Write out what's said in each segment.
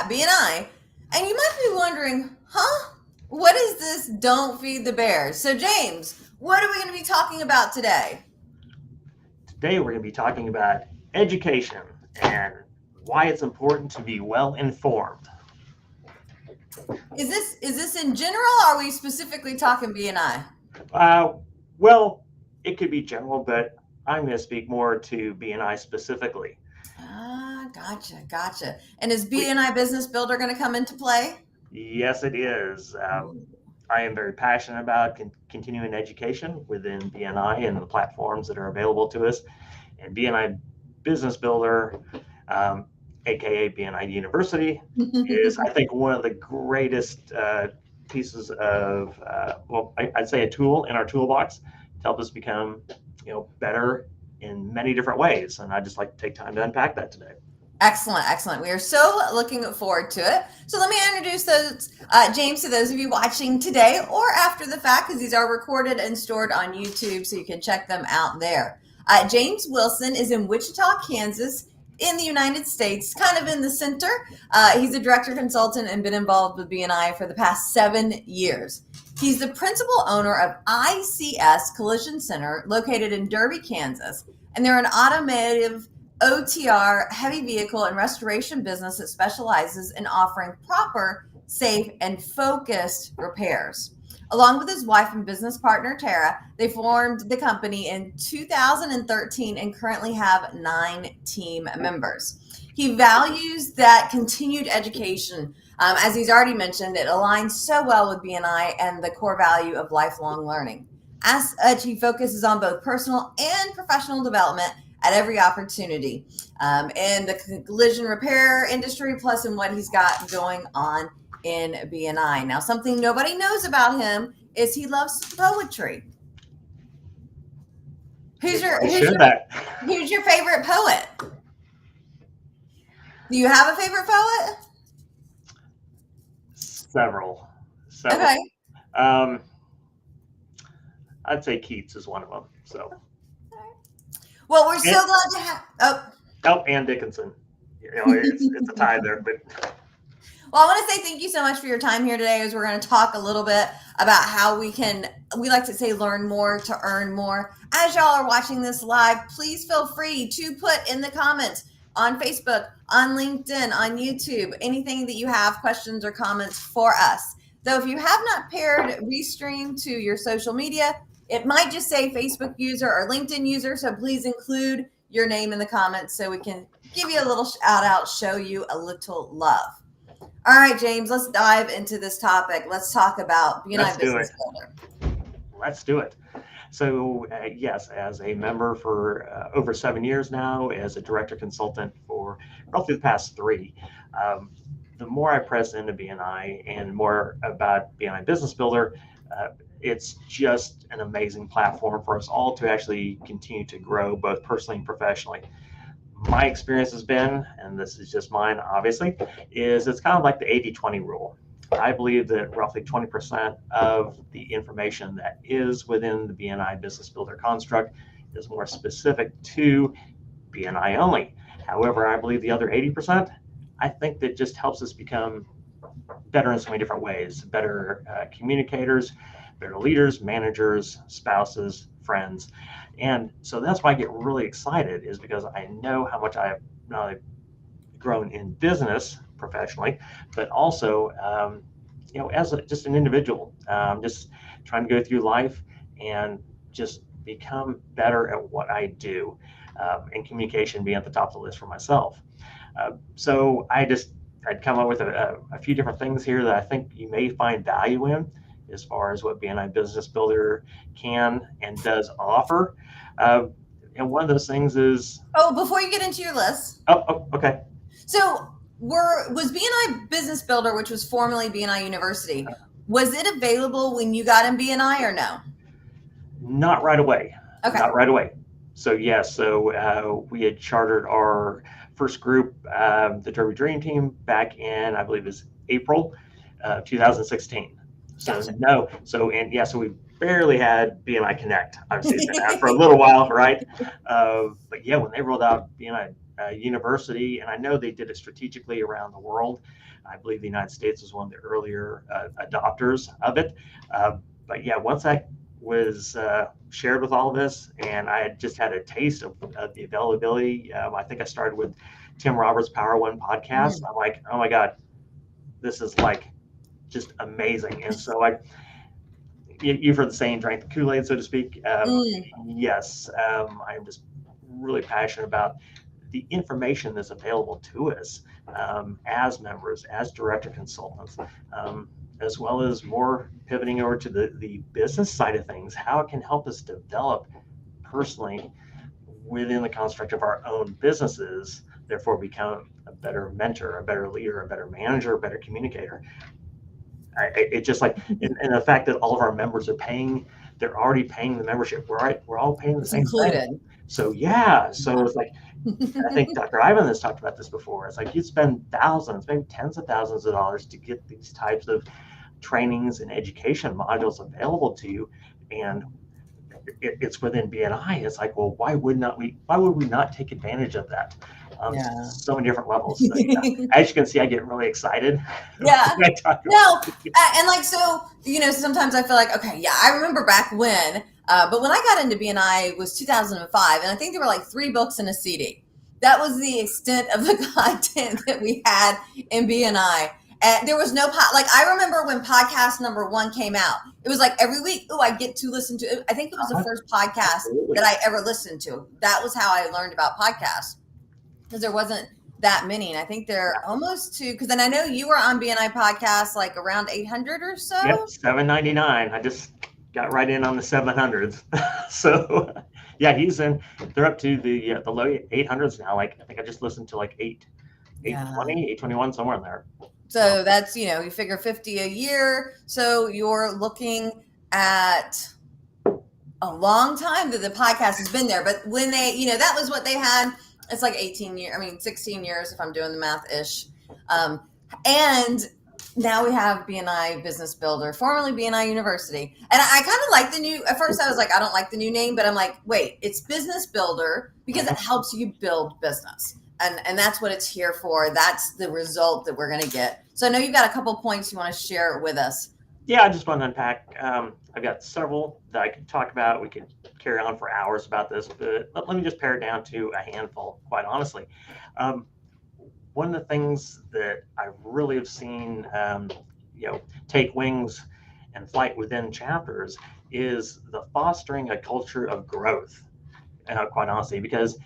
BNI, and you might be wondering, what is this Don't Feed the Bears? So, James, what are we going to be talking about today? Today, we're going to be talking about education and why it's important to be well informed. Is this in general, or are we specifically talking BNI? Uh, well, it could be general, but I'm going to speak more to BNI specifically. Gotcha. And is We, BNI Business Builder going to come into play? yes, it is. I am very passionate about continuing education within BNI and the platforms that are available to us. And BNI Business Builder, um, aka BNI University, is I think one of the greatest pieces of I'd say a tool in our toolbox to help us become better in many different ways. And I just like to take time to unpack that today. Excellent. We are so looking forward to it. So let me introduce those, James, to those of you watching today or after the fact, because these are recorded and stored on YouTube, so you can check them out there. James Wilson is in Wichita, Kansas, in the United States, kind of in the center. He's a director consultant and been involved with BNI for the past 7 years. He's the principal owner of ICS Collision Center, located in Derby, Kansas, and they're an automotive OTR heavy vehicle and restoration business that specializes in offering proper, safe, and focused repairs. Along with his wife and business partner, Tara, they formed the company in 2013 and currently have 9 team members. He values that continued education. As he's already mentioned, it aligns so well with BNI and the core value of lifelong learning. As such, he focuses on both personal and professional development at every opportunity in the collision repair industry, plus in what he's got going on in BNI. Now, something nobody knows about him is he loves poetry. Who's your I who's share your that. who's your favorite poet? Do you have a favorite poet? Several, several. Okay. Um, I'd say Keats is one of them. Well, we're And, so glad to have. Oh, and Dickinson. It's a tie there, but well, I want to say thank you so much for your time here today as we're going to talk a little bit about how we like to say learn more to earn more. As y'all are watching this live, please feel free to put in the comments on Facebook, on LinkedIn, on YouTube, anything that you have questions or comments for us. Though if you have not paired Restream to your social media, it might just say Facebook user or LinkedIn user. So please include your name in the comments so we can give you a little shout out, show you a little love. All right, James, let's dive into this topic. Let's talk about BNI let's do it. Business Builder. Let's do it. So, yes, as a member for over 7 years now, as a director consultant for roughly the past 3, um, the more I press into BNI and more about BNI Business Builder, it's just an amazing platform for us all to actually continue to grow both personally and professionally. My experience has been, and this is just mine, obviously, is it's kind of like the 80-20 rule. I believe that roughly 20% of the information that is within the BNI Business Builder construct is more specific to BNI only. However, I believe the other 80%, I think that just helps us become better in so many different ways, better communicators, better leaders, managers, spouses, friends. And so that's why I get really excited, is because I know how much I have not only grown in business professionally, but also, as just an individual, just trying to go through life and just become better at what I do, and communication being at the top of the list for myself. So I'd come up with a few different things here that I think you may find value in as far as what BNI Business Builder can and does offer. Uh, and one of those things is, Oh, before you get into your list, okay. so was BNI Business Builder, which was formerly BNI University, was it available when you got in BNI or no? Not right away. Okay. Not right away. So yes, we had chartered our first group, the Derby Dream Team, back in, I believe it was April 2016. So Gotcha. no, so we barely had BNI Connect. Obviously, it's been out for a little while, right? But yeah, when they rolled out BNI university, and I know they did it strategically around the world. I believe the United States was one of the earlier adopters of it. But yeah, once that was shared with all of us, and I had just had a taste of the availability. I think I started with Tim Roberts' Power One podcast. I'm like, oh my God, this is like just amazing. And so you've heard the saying, drank the Kool-Aid, so to speak. Yes, I'm just really passionate about the information that's available to us as members, as director consultants, as well as more pivoting over to the business side of things, how it can help us develop personally within the construct of our own businesses, therefore become a better mentor, a better leader, a better manager, a better communicator. It just like, and the fact that all of our members are paying, they're already paying the membership. We're all paying the same included. thing. So yeah, so it's like, I think Dr. Ivan has talked about this before. It's like you spend thousands, maybe tens of thousands of dollars to get these types of trainings and education modules available to you, and it's within BNI. It's like, well, why would we not take advantage of that on so many different levels? So, as you can see, I get really excited. Yeah. No, and like, so, sometimes I feel like, okay, yeah, I remember back when, but when I got into BNI, it was 2005, and I think there were like 3 books and a CD. That was the extent of the content that we had in BNI. And there was no I remember when podcast number 1 came out, it was like every week, I get to listen to it. I think it was the first podcast that I ever listened to. That was how I learned about podcasts, because there wasn't that many. And I think they're almost to, because then I know you were on BNI podcast like around 800 or so. Yep, $7.99. I just got right in on the 700s. So yeah, they're up to the low 800s now. Like, I think I just listened to like 820, 821, somewhere in there. So that's, you figure 50 a year. So you're looking at a long time that the podcast has been there. But when they, that was what they had. It's like 16 years if I'm doing the math-ish. And now we have BNI Business Builder, formerly BNI University. And I kind of like the new, at first I was like, I don't like the new name, but I'm like, wait, it's Business Builder because it helps you build business. And that's what it's here for. That's the result that we're going to get. So I know you've got a couple points you want to share with us. Yeah, I just want to unpack. I've got several that I could talk about. We could carry on for hours about this, but let me just pare it down to a handful, quite honestly. One of the things that I really have seen, take wings and flight within chapters is the fostering a culture of growth, quite honestly, because,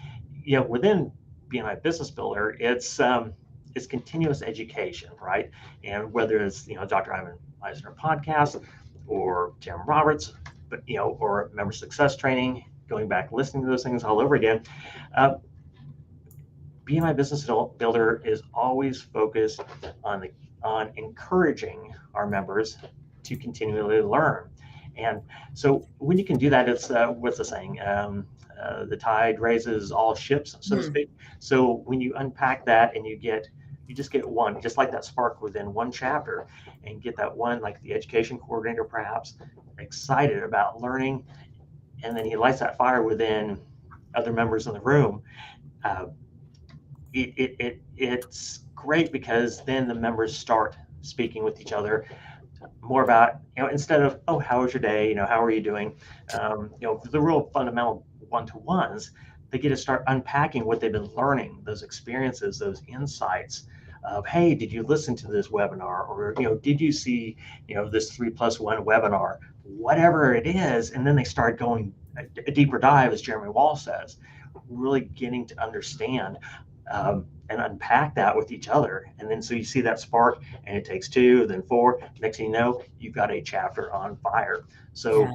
within BNI Business Builder, it's continuous education, right? And whether it's, Dr. Ivan Eisner podcast or Tim Roberts, but, or member success training, going back, listening to those things all over again. BNI Business Builder is always focused on encouraging our members to continually learn. And so when you can do that, it's what's the saying? The tide raises all ships, so to speak. So when you unpack that and you just get one, just like that spark within one chapter, and get that one, like the education coordinator perhaps, excited about learning, and then he lights that fire within other members in the room. It's great, because then the members start speaking with each other more about, instead of, oh, how was your day? How are you doing? The real fundamental one-to-ones, they get to start unpacking what they've been learning, those experiences, those insights of, hey, did you listen to this webinar? Or, did you see, this 3+1 webinar, whatever it is. And then they start going a deeper dive, as Jeremy Wall says, really getting to understand and unpack that with each other. And then so you see that spark, and it takes 2, then 4. Next thing you know, you've got a chapter on fire. So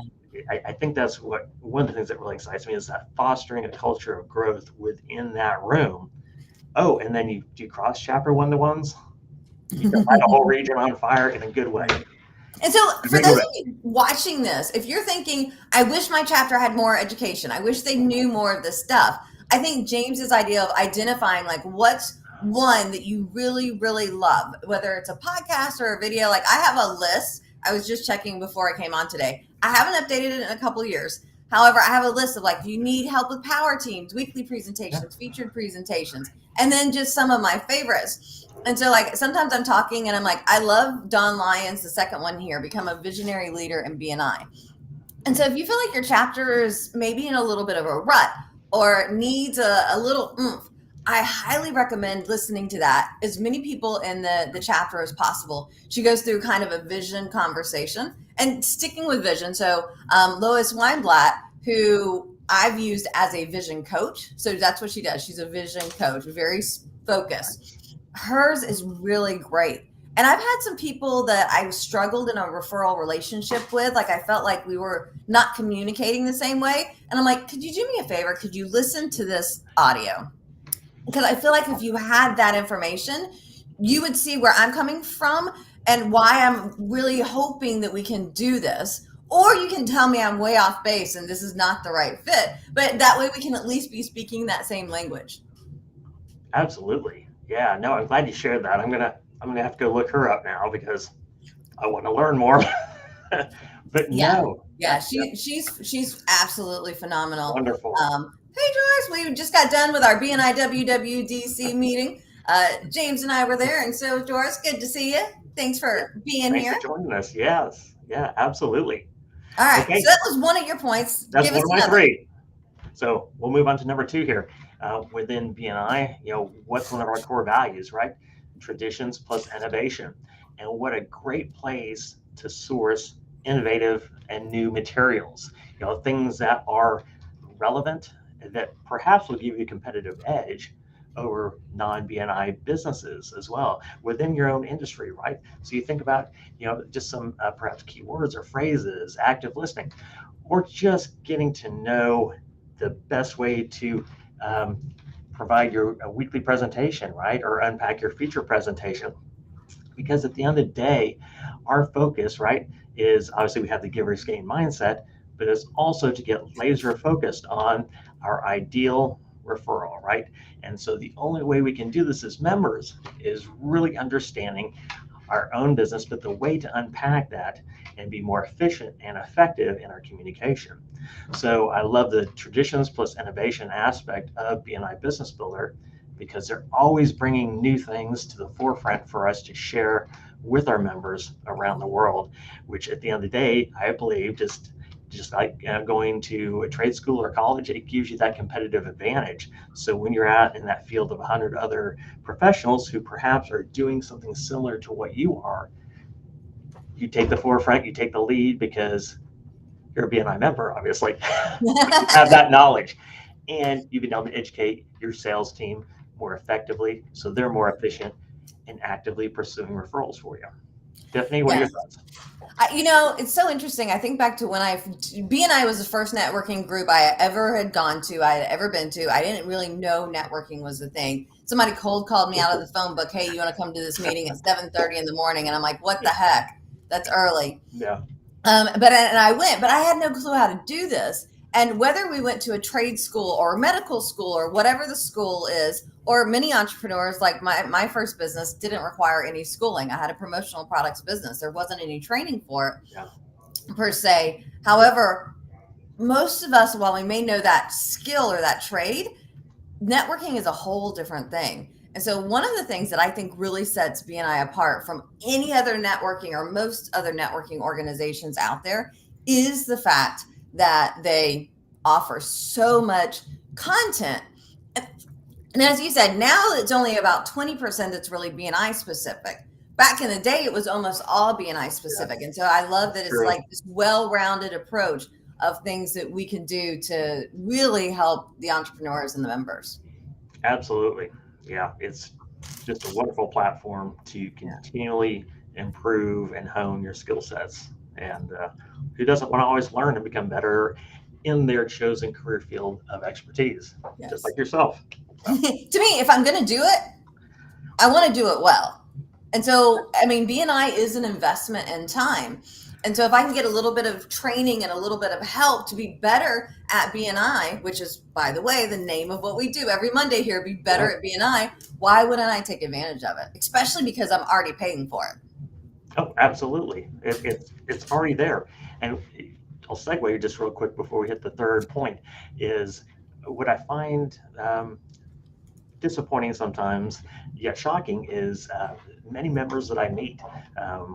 I think that's one of the things that really excites me, is that fostering a culture of growth within that room. Oh, and then you do cross chapter one-to-ones. You can light a whole region on fire in a good way. And so for those of you watching this, if you're thinking, I wish my chapter had more education, I wish they knew more of this stuff, I think James's idea of identifying like what's one that you really, really love, whether it's a podcast or a video. Like, I have a list. I was just checking before I came on today. I haven't updated it in a couple of years. However, I have a list of like, if you need help with power teams, weekly presentations, featured presentations, and then just some of my favorites. And so like sometimes I'm talking and I'm like, I love Don Lyons, the second one here, become a visionary leader in BNI. And so if you feel like your chapter is maybe in a little bit of a rut or needs a little oomph, I highly recommend listening to that. As many people in the chapter as possible. She goes through kind of a vision conversation and sticking with vision. So Lois Weinblatt, who I've used as a vision coach. So that's what she does. She's a vision coach, very focused. Hers is really great. And I've had some people that I struggled in a referral relationship with. Like I felt like we were not communicating the same way. And I'm like, could you do me a favor? Could you listen to this audio? Because I feel like if you had that information, you would see where I'm coming from and why I'm really hoping that we can do this. Or you can tell me I'm way off base and this is not the right fit. But that way we can at least be speaking that same language. Absolutely. Yeah, no, I'm glad you shared that. I'm gonna have to go look her up now because I want to learn more. But Yeah. no. Yeah, she's absolutely phenomenal. Wonderful. Hey Joyce, we just got done with our BNI WWDC meeting. James and I were there, and so Doris, good to see you. Thanks for being Thanks here. for joining us. Yes. Yeah, absolutely. All right, Okay. so that was one of your points. That's Give one us of my another. 3. So we'll move on to number 2 here. Within BNI, what's one of our core values, right? Traditions plus innovation. And what a great place to source innovative and new materials, things that are relevant, that perhaps will give you a competitive edge over non-BNI businesses as well within your own industry, right? So you think about, just some perhaps keywords or phrases, active listening, or just getting to know the best way to provide your weekly presentation, right? Or unpack your feature presentation. Because at the end of the day, our focus, right, is obviously we have the givers gain mindset, but it's also to get laser focused on our ideal referral, right? And so the only way we can do this as members is really understanding our own business, but the way to unpack that and be more efficient and effective in our communication. So I love the traditions plus innovation aspect of BNI Business Builder because they're always bringing new things to the forefront for us to share with our members around the world, which at the end of the day, I believe just like going to a trade school or college, it gives you that competitive advantage. So when you're out in that field of 100 other professionals who perhaps are doing something similar to what you are, you take the forefront, you take the lead because you're a BNI member, obviously. You have that knowledge. And you've been able to educate your sales team more effectively so they're more efficient in actively pursuing referrals for you. Tiffanie, what are your thoughts? It's so interesting. I think back to when BNI was the first networking group I ever had gone to, I had ever been to. I didn't really know networking was a thing. Somebody cold called me out of the phone book. Hey, you want to come to this meeting at 7:30 in the morning? And I'm like, what the heck? That's early. Yeah. But I went, but I had no clue how to do this. And whether we went to a trade school or medical school or whatever the school is, or many entrepreneurs, like my first business didn't require any schooling. I had a promotional products business. There wasn't any training for it per se. However, most of us, while we may know that skill or that trade, networking is a whole different thing. And so one of the things that I think really sets BNI apart from any other networking or most other networking organizations out there is the fact that they offer so much content. And as you said, now it's only about 20% that's really BNI specific. Back in the day, it was almost all BNI specific. And so I love that it's like this well-rounded approach of things that we can do to really help the entrepreneurs and the members. Absolutely. Yeah, it's just a wonderful platform to continually improve and hone your skill sets. And who doesn't want to always learn and become better in their chosen career field of expertise, just like yourself. To me, if I'm going to do it, I want to do it well. And so, I mean, BNI is an investment in time. And so if I can get a little bit of training and a little bit of help to be better at BNI, which is, by the way, the name of what we do every Monday here, be better at BNI, why wouldn't I take advantage of it? Especially because I'm already paying for it. Oh, absolutely. It's already there. And I'll segue just real quick before we hit the third point is what I find disappointing sometimes, yet shocking, is many members that I meet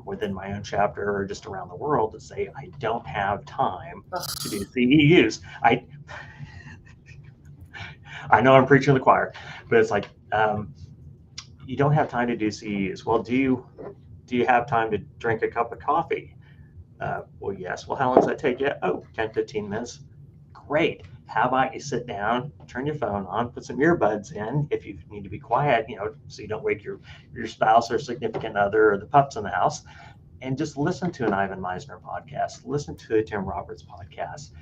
within my own chapter or just around the world that say, I don't have time to do CEUs. I know I'm preaching to the choir, but it's like, you don't have time to do CEUs. Well, do you have time to drink a cup of coffee? Well, yes. Well, how long does that take you? Oh, 10, 15 minutes. Great. How about you sit down, turn your phone on, put some earbuds in if you need to be quiet, so you don't wake your spouse or significant other or the pups in the house, and just listen to an Ivan Meisner podcast, listen to a Tim Roberts podcast,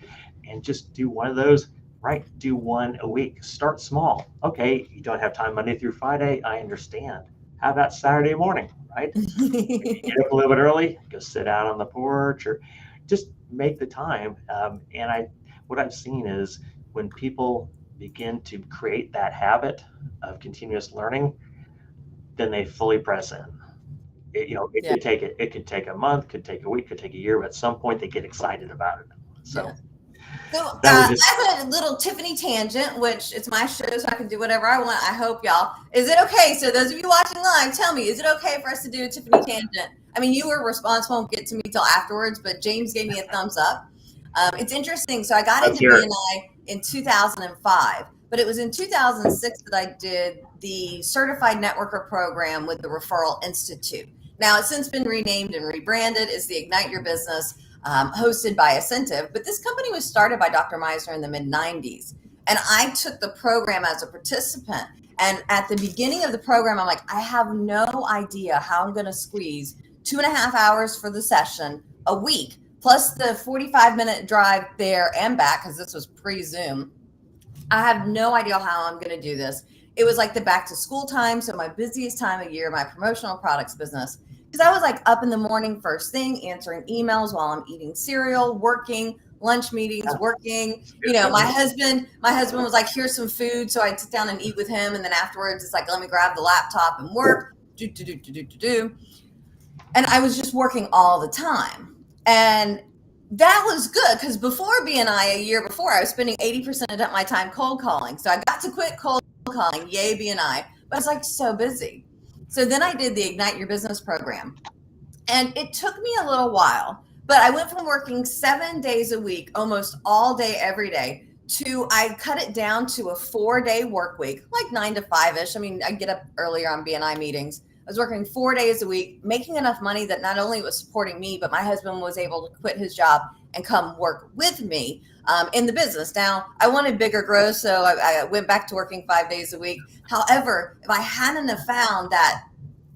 and just do one of those, right? Do one a week. Start small. Okay, you don't have time Monday through Friday. I understand. How about Saturday morning, right? Get up a little bit early, go sit out on the porch, or just make the time. What I've seen is when people begin to create that habit of continuous learning, then they fully press in. It could take a month, could take a week, could take a year, but at some point they get excited about it. So. So I have a little Tiffanie tangent, which it's my show, so I can do whatever I want. I hope y'all. Is it okay? So those of you watching live, tell me, is it okay for us to do a Tiffanie tangent? I mean, you were responsible, won't get to me till afterwards, but James gave me a thumbs up. It's interesting. So I got into BNI in 2005, but it was in 2006 that I did the Certified Networker program with the Referral Institute. Now it's since been renamed and rebranded as the Ignite Your Business, hosted by Ascentive. But this company was started by Dr. Meisner in the mid-90s. And I took the program as a participant. And at the beginning of the program, I'm like, I have no idea how I'm going to squeeze 2.5 hours for the session a week, plus the 45-minute drive there and back, because this was pre-Zoom. I have no idea how I'm going to do this. It was like the back to school time. So my busiest time of year, my promotional products business, because I was like up in the morning first thing, answering emails while I'm eating cereal, working, lunch meetings, working. My husband was like, here's some food. So I'd sit down and eat with him. And then afterwards, it's like, let me grab the laptop and work. And I was just working all the time. And that was good, because before BNI, a year before, I was spending 80% of my time cold calling. So I got to quit cold calling, yay BNI, but I was like so busy. So then I did the Ignite Your Business program, and it took me a little while, but I went from working 7 days a week, almost all day, every day, to I cut it down to a 4-day work week, like 9 to 5-ish. I mean, I get up earlier on BNI meetings. I was working 4 days a week, making enough money that not only was supporting me, but my husband was able to quit his job and come work with me in the business. Now, I wanted bigger growth, so I went back to working 5 days a week. However, if I hadn't have found that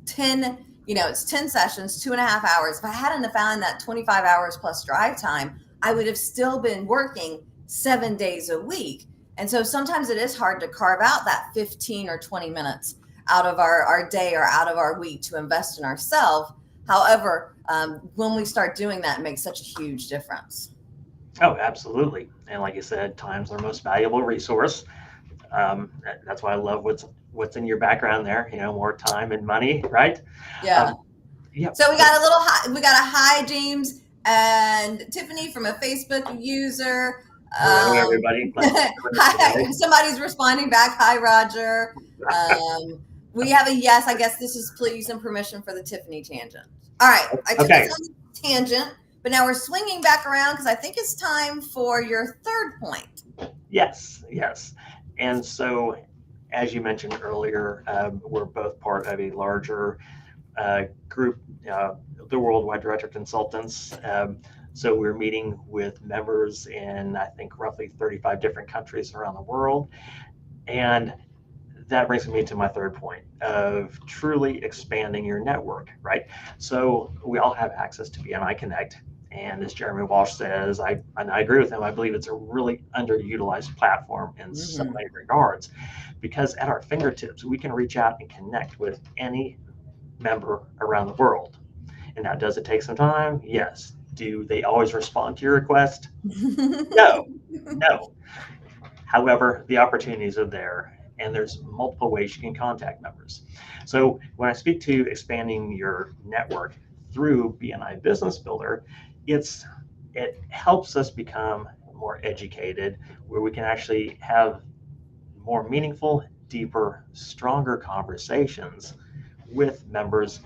10, it's 10 sessions, 2.5 hours. If I hadn't have found that 25 hours plus drive time, I would have still been working 7 days a week. And so sometimes it is hard to carve out that 15 or 20 minutes out of our day or out of our week to invest in ourselves. However, when we start doing that, it makes such a huge difference. Oh, absolutely. And like you said, time's our most valuable resource. That's why I love what's in your background there, more time and money, right? Yeah. So we got a hi, James and Tiffanie from a Facebook user. Hello, everybody. Hi, somebody's responding back. Hi, Roger. We have a yes. I guess this is please and permission for the Tiffanie tangent. All right. I took us on the tangent, but now we're swinging back around because I think it's time for your third point. Yes. And so, as you mentioned earlier, we're both part of a larger group, the Worldwide Director Consultants. So we're meeting with members in, I think, roughly 35 different countries around the world. And that brings me to my third point of truly expanding your network, right? So we all have access to BNI Connect. And as Jeremy Walsh says, I agree with him, I believe it's a really underutilized platform in so many regards, because at our fingertips, we can reach out and connect with any member around the world. And now, does it take some time? Yes. Do they always respond to your request? No. However, the opportunities are there, and there's multiple ways you can contact members. So when I speak to expanding your network through BNI Business Builder, it's it helps us become more educated, where we can actually have more meaningful, deeper, stronger conversations with members.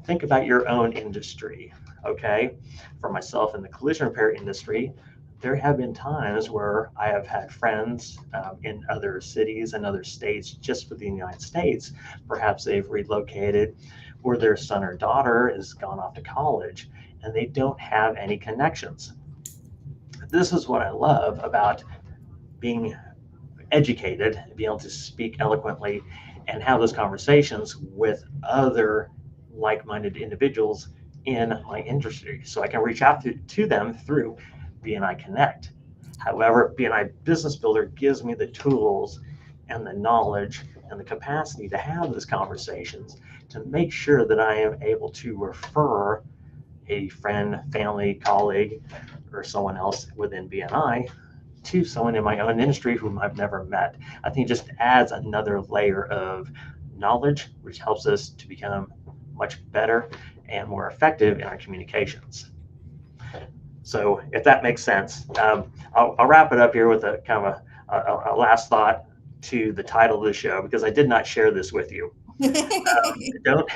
Think about your own industry, okay? For myself in the collision repair industry, there have been times where I have had friends in other cities and other states, just within the United States. Perhaps they've relocated, where their son or daughter has gone off to college and they don't have any connections. This is what I love about being educated, being able to speak eloquently and have those conversations with other like-minded individuals in my industry. So I can reach out to them through BNI Connect. However, BNI Business Builder gives me the tools and the knowledge and the capacity to have those conversations to make sure that I am able to refer a friend, family, colleague, or someone else within BNI to someone in my own industry whom I've never met. I think it just adds another layer of knowledge, which helps us to become much better and more effective in our communications. So if that makes sense, I'll wrap it up here with a kind of a last thought to the title of the show, because I did not share this with you. Don't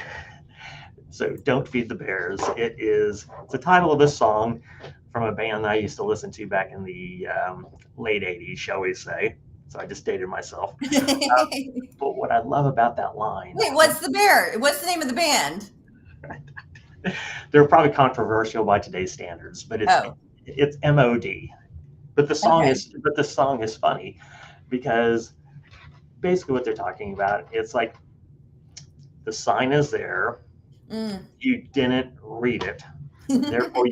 don't feed the bears. It's the title of this song from a band I used to listen to back in the late 80s, shall we say. So I just dated myself. But what I love about that line. Wait, what's the bear? What's the name of the band? They're probably controversial by today's standards, but it's MOD. But the song is funny, because basically what they're talking about, it's like the sign is there, you didn't read it. Therefore,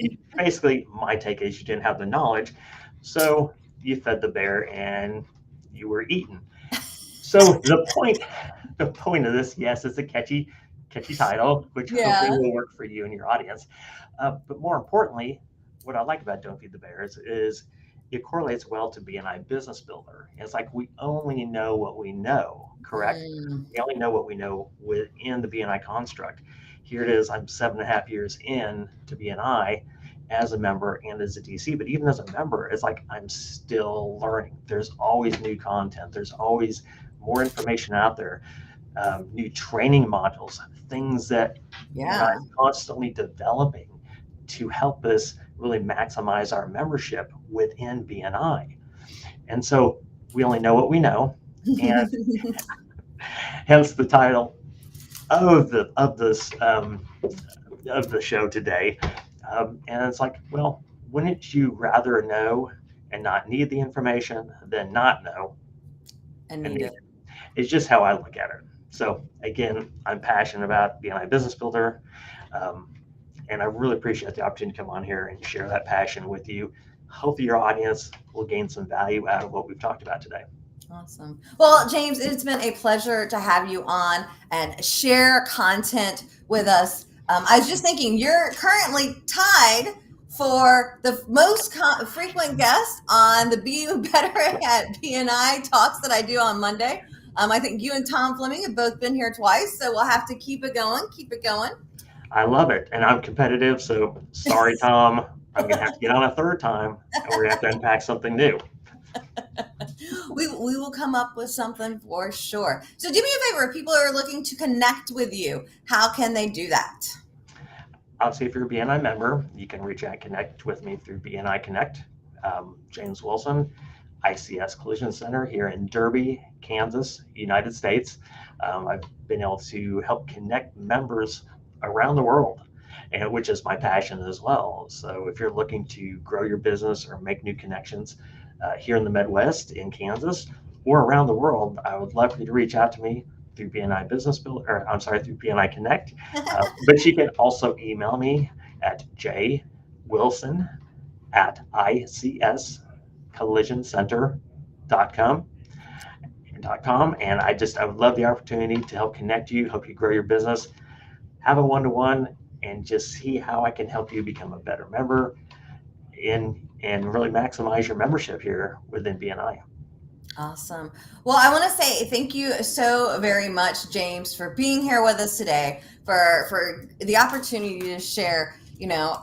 my take is you didn't have the knowledge, so you fed the bear and you were eaten. So the point of this, yes, it's a catchy title, which hopefully will work for you and your audience. But more importantly, what I like about Don't Feed the Bears is it correlates well to BNI Business Builder. It's like we only know what we know, correct? We only know what we know within the BNI construct. Here it is, I'm 7.5 years in to BNI as a member and as a DC, but even as a member, it's like I'm still learning. There's always new content. There's always more information out there, new training modules, things that I'm constantly developing to help us really maximize our membership within BNI. And so we only know what we know, and hence the title of the show today. And it's like, well, wouldn't you rather know and not need the information than not know and need it? It's just how I look at it. So again, I'm passionate about BNI Business Builder, and I really appreciate the opportunity to come on here and share that passion with you. Hopefully your audience will gain some value out of what we've talked about today. Awesome. Well, James, it's been a pleasure to have you on and share content with us. I was just thinking, you're currently tied for the most frequent guest on the Be Better at BNI talks that I do on Monday. I think you and Tom Fleming have both been here twice, so we'll have to keep it going. I love it. And I'm competitive, so sorry, Tom. I'm going to have to get on a third time, and we're going to have to unpack something new. We will come up with something for sure. So do me a favor, if people are looking to connect with you, how can they do that? Obviously, if you're a BNI member, you can reach out and connect with me through BNI Connect. James Wilson, ICS Collision Center here in Derby, Kansas, United States. I've been able to help connect members around the world, and which is my passion as well. So if you're looking to grow your business or make new connections here in the Midwest, in Kansas, or around the world, I would love for you to reach out to me through BNI Business Builder, through BNI Connect. But you can also email me at jwilson@icscollisioncenter.com. And I would love the opportunity to help connect you, help you grow your business, have a one-to-one, and just see how I can help you become a better member and really maximize your membership here within BNI. Awesome. Well, I want to say thank you so very much, James, for being here with us today, for the opportunity to share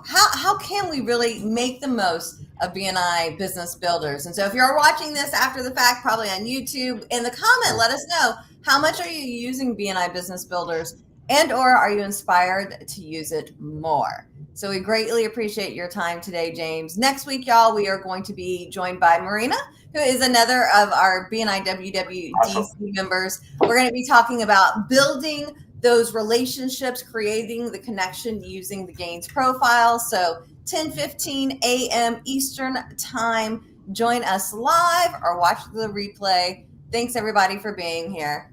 how can we really make the most of BNI Business Builders? And so if you're watching this after the fact, probably on YouTube, in the comment, let us know, how much are you using BNI Business Builders, and or are you inspired to use it more? So we greatly appreciate your time today, James. Next week, y'all, we are going to be joined by Marina, who is another of our BNI WWDC members. We're going to be talking about building those relationships, creating the connection using the Gains profile. So 10:15 a.m. Eastern time. Join us live or watch the replay. Thanks everybody for being here.